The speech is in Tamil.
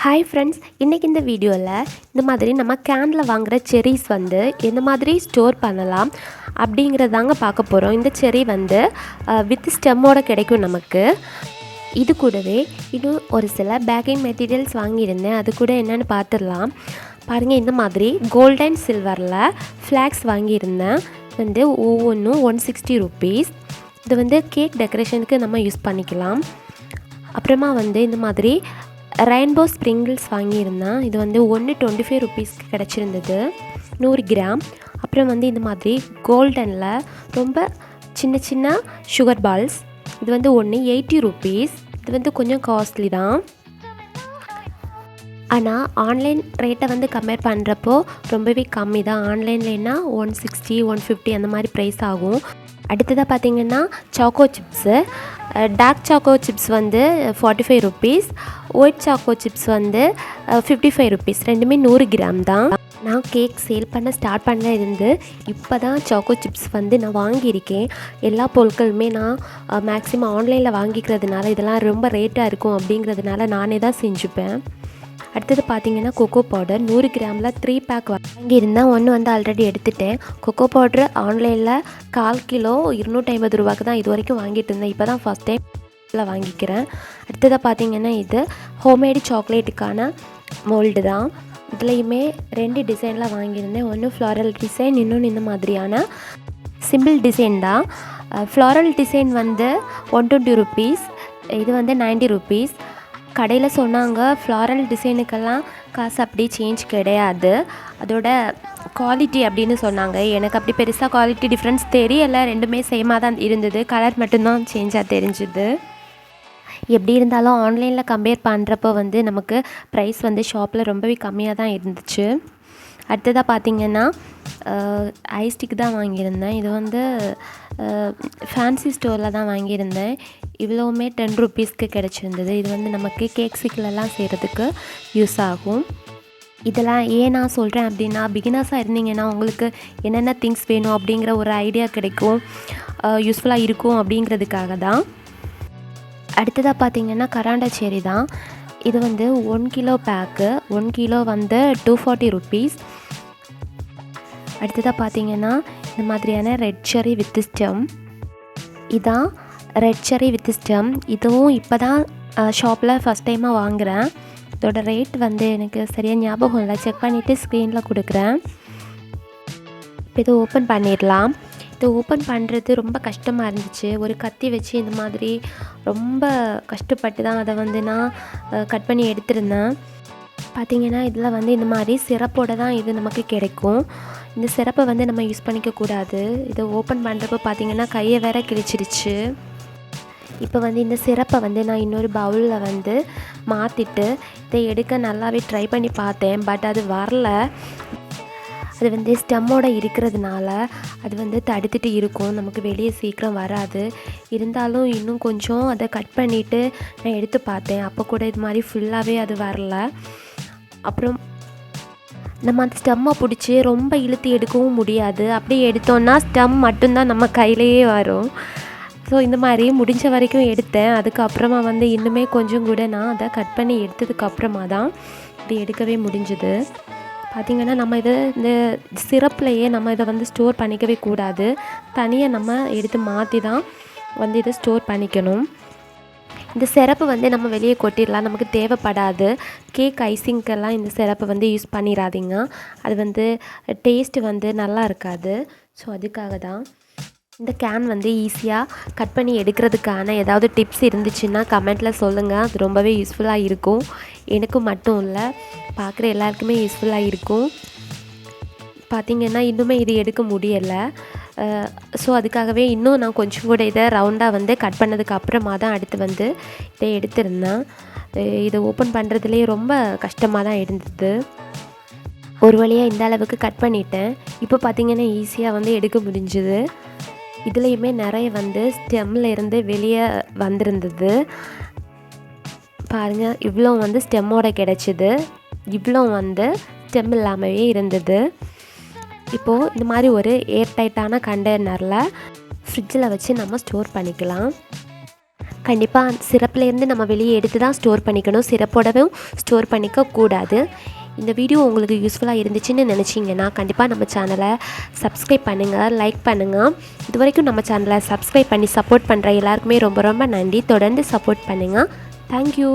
ஹாய் ஃப்ரெண்ட்ஸ், இன்றைக்கி இந்த வீடியோவில் இந்த மாதிரி நம்ம கேனில் வாங்குகிற செர்ரிஸ் வந்து எந்த மாதிரி ஸ்டோர் பண்ணலாம் அப்படிங்கிறதாங்க பார்க்க போகிறோம். இந்த செர்ரி வந்து வித் ஸ்டெம்மோடு கிடைக்கும் நமக்கு. இது கூடவே இன்னும் ஒரு சில பேக்கிங் மெட்டீரியல்ஸ் வாங்கியிருந்தேன். அது கூட என்னென்னு பார்த்துடலாம். பாருங்கள், இந்த மாதிரி கோல்ட் அண்ட் சில்வரில் ஃப்ளாக்ஸ் வாங்கியிருந்தேன். வந்து ஒவ்வொன்றும் 160 rupees. இது வந்து கேக் டெக்கரேஷனுக்கு நம்ம யூஸ் பண்ணிக்கலாம். அப்புறமா வந்து இந்த மாதிரி ரெயின்போ ஸ்ப்ரிங்கிள்ஸ் வாங்கியிருந்தேன். இது வந்து 125 rupeesக்கு கிடச்சிருந்தது, 100 கிராம். அப்புறம் வந்து இந்த மாதிரி கோல்டனில் ரொம்ப சின்ன சின்ன சுகர் பால்ஸ், இது வந்து 80 rupees. இது வந்து கொஞ்சம் காஸ்ட்லி தான். ஆனால் ஆன்லைன் ரேட்டை வந்து கம்பேர் பண்ணுறப்போ ரொம்பவே கம்மி தான். ஆன்லைன்லேன்னா 160 150 அந்த மாதிரி ப்ரைஸ் ஆகும். அடுத்ததாக பார்த்திங்கன்னா choco chips, dark choco chips வந்து 45 rupees, ஒயிட் சாக்கோ சிப்ஸ் வந்து 55 rupees. ரெண்டுமே 100 கிராம் தான். நான் கேக் சேல் பண்ண ஸ்டார்ட் பண்ண இருந்து இப்போ தான் சாக்கோ சிப்ஸ் வந்து நான் வாங்கியிருக்கேன். எல்லா பொருட்களுமே நான் மேக்ஸிமம் ஆன்லைனில் வாங்கிக்கிறதுனால இதெல்லாம் ரொம்ப ரேட்டாக இருக்கும் அப்படிங்கிறதுனால நானே தான் செஞ்சுப்பேன். அடுத்தது பார்த்திங்கன்னா கொக்கோ பவுடர் 100 கிராமில் 3 பேக் வாங்கியிருந்தேன். ஒன்று வந்து ஆல்ரெடி எடுத்துட்டேன். கொக்கோ பவுட்ரு ஆன்லைனில் 1/4 கிலோ 250 ரூபாய்க்கு தான் இது வரைக்கும் வாங்கிட்டு இருந்தேன். இப்போ தான் ஃபஸ்ட் டைம் வாங்கிக்கிறேன். அடுத்ததாக பார்த்திங்கன்னா இது ஹோம்மேடு சாக்லேட்டுக்கான மோல்டு தான். இதுலேயுமே 2 டிசைனில் வாங்கியிருந்தேன். ஒன்று ஃப்ளாரல் டிசைன், இன்னொன்று இந்த மாதிரியான சிம்பிள் டிசைன் தான். ஃப்ளாரல் டிசைன் வந்து 120 rupees, இது வந்து 90 rupees. கடையில் சொன்னாங்க ஃப்ளாரல் டிசைனுக்கெல்லாம் காசு அப்படி சேஞ்ச் கிடையாது, அதோட குவாலிட்டி அப்படின்னு சொன்னாங்க. எனக்கு அப்படி பெருசாக குவாலிட்டி டிஃப்ரென்ஸ் தெரியலை, ரெண்டுமே சேமாக தான் இருந்தது. கலர் மட்டும்தான் சேஞ்சாக தெரிஞ்சுது. எப்படி இருந்தாலும் ஆன்லைனில் கம்பேர் பண்ணுறப்போ வந்து நமக்கு ப்ரைஸ் வந்து ஷாப்பில் ரொம்பவே கம்மியாக தான் இருந்துச்சு. அடுத்ததாக பார்த்திங்கன்னா ஐஸ்டிக் தான் வாங்கியிருந்தேன். இது வந்து ஃபேன்சி ஸ்டோரில் தான் வாங்கியிருந்தேன். இவ்வளோவுமே 10 rupeesக்கு கிடச்சிருந்தது. இது வந்து நமக்கு கேக் சிக்கிலெல்லாம் செய்கிறதுக்கு யூஸ் ஆகும். இதெல்லாம் ஏன் நான் சொல்கிறேன் அப்படின்னா, பிகினர்ஸாக இருந்தீங்கன்னா உங்களுக்கு என்னென்ன திங்ஸ் வேணும் அப்படிங்கிற ஒரு ஐடியா கிடைக்கும், யூஸ்ஃபுல்லாக இருக்கும் அப்படிங்கிறதுக்காக தான். அடுத்ததாக பார்த்திங்கன்னா கராண்டா செர்ரி தான். இது வந்து 1 கிலோ பேக்கு, 1 கிலோ வந்து 240 rupees. அடுத்ததாக பார்த்திங்கன்னா இந்த மாதிரியான ரெட்செரி வித் ஸ்டெம், இதான் ரெட்செரி வித் ஸ்டெம். இதுவும் இப்போ தான் ஷாப்பில் ஃபஸ்ட் டைமாக வாங்குகிறேன். இதோட ரேட் வந்து எனக்கு சரியாக ஞாபகம் இல்லை, செக் பண்ணிவிட்டு ஸ்க்ரீனில் கொடுக்குறேன். இப்போ இதை ஓப்பன் பண்ணிடலாம். இது ஓப்பன் பண்ணுறது ரொம்ப கஷ்டமாக இருந்துச்சு. ஒரு கத்தி வச்சு இந்த மாதிரி ரொம்ப கஷ்டப்பட்டு தான் அதை வந்து நான் கட் பண்ணி எடுத்திருந்தேன். பார்த்திங்கன்னா இதில் வந்து இந்த மாதிரி சிரப்போடு தான் இது நமக்கு கிடைக்கும். இந்த சிரப்பை வந்து நம்ம யூஸ் பண்ணிக்கக்கூடாது. இதை ஓப்பன் பண்ணுறப்போ பார்த்திங்கன்னா கையை வேற கிழிச்சிருச்சு. இப்போ வந்து இந்த சிரப்பை வந்து நான் இன்னொரு பவுலில் வந்து மாற்றிட்டு இதை எடுக்க நல்லாவே ட்ரை பண்ணி பார்த்தேன். பட் அது வரல. அது வந்து ஸ்டெம்மோடு இருக்கிறதுனால அது வந்து தடுத்துட்டு இருக்கும், நமக்கு வெளியே சீக்கிரம் வராது. இருந்தாலும் இன்னும் கொஞ்சம் அதை கட் பண்ணிவிட்டு நான் எடுத்து பார்த்தேன். அப்போ கூட இது மாதிரி ஃபுல்லாகவே அது வரல. அப்புறம் நம்ம அந்த ஸ்டெம்மை பிடிச்சி ரொம்ப இழுத்து எடுக்கவும் முடியாது. அப்படியே எடுத்தோன்னா ஸ்டெம் மட்டும்தான் நம்ம கையிலையே வரும். ஸோ இந்த மாதிரி முடிஞ்ச வரைக்கும் எடுத்தேன். அதுக்கப்புறமா வந்து இன்னுமே கொஞ்சம் கூட நான் அதை கட் பண்ணி எடுத்ததுக்கப்புறமா தான் இது எடுக்கவே முடிஞ்சுது. பார்த்திங்கன்னா நம்ம இதை இந்த சிரப்லையே நம்ம இதை வந்து ஸ்டோர் பண்ணிக்கவே கூடாது. தனியாக நம்ம எடுத்து மாற்றி தான் வந்து இதை ஸ்டோர் பண்ணிக்கணும். இந்த சிரப்பு வந்து நம்ம வெளியே கொட்டிடலாம், நமக்கு தேவைப்படாது. கேக் ஐசிங்க்கெல்லாம் இந்த சிரப்பை வந்து யூஸ் பண்ணிடாதீங்க, அது வந்து டேஸ்ட்டு வந்து நல்லா இருக்காது. ஸோ அதுக்காக தான் இந்த கேன் வந்து ஈஸியாக கட் பண்ணி எடுக்கிறதுக்கான ஏதாவது டிப்ஸ் இருந்துச்சுன்னா கமெண்ட்டில் சொல்லுங்கள். அது ரொம்பவே யூஸ்ஃபுல்லாக இருக்கும். எனக்கு மட்டும் இல்லை, பார்க்குற எல்லாருக்குமே யூஸ்ஃபுல்லாக இருக்கும். பார்த்திங்கன்னா இன்னுமே இது எடுக்க முடியலை. ஸோ அதுக்காகவே இன்னும் நான் கொஞ்சம் கூட இதை ரவுண்டாக வந்து கட் பண்ணதுக்கு அப்புறமா தான் அடுத்து வந்து இதை எடுத்திருந்தேன். இதை ஓப்பன் பண்ணுறதுலேயே ரொம்ப கஷ்டமாக தான் இருந்தது. ஒரு வழியாக இந்த அளவுக்கு கட் பண்ணிட்டேன். இப்போ பார்த்திங்கன்னா ஈஸியாக வந்து எடுக்க முடிஞ்சுது. இதுலேயுமே நிறைய வந்து ஸ்டெம்மில் இருந்து வெளியே வந்திருந்தது. பாருங்கள், இவ்வளோ வந்து ஸ்டெம்மோட கிடச்சிது, இவ்வளோ வந்து ஸ்டெம் இல்லாமவே இருந்தது. இப்போது இந்த மாதிரி ஒரு ஏர் டைட்டான கண்டெய்னரில் ஃப்ரிட்ஜில் வச்சு நம்ம ஸ்டோர் பண்ணிக்கலாம். கண்டிப்பாக சிரப்லேருந்து நம்ம வெளியே எடுத்து தான் ஸ்டோர் பண்ணிக்கணும், சிரப்போடவும் ஸ்டோர் பண்ணிக்க கூடாது. இந்த வீடியோ உங்களுக்கு யூஸ்ஃபுல்லாக இருந்துச்சுன்னு நினச்சிங்கன்னா கண்டிப்பாக நம்ம சேனலை சப்ஸ்கிரைப் பண்ணுங்கள், லைக் பண்ணுங்கள். இது வரைக்கும் நம்ம சேனலை சப்ஸ்கிரைப் பண்ணி சப்போர்ட் பண்ணுற எல்லாருக்குமே ரொம்ப ரொம்ப நன்றி. தொடர்ந்து சப்போர்ட் பண்ணுங்கள். தேங்க்யூ.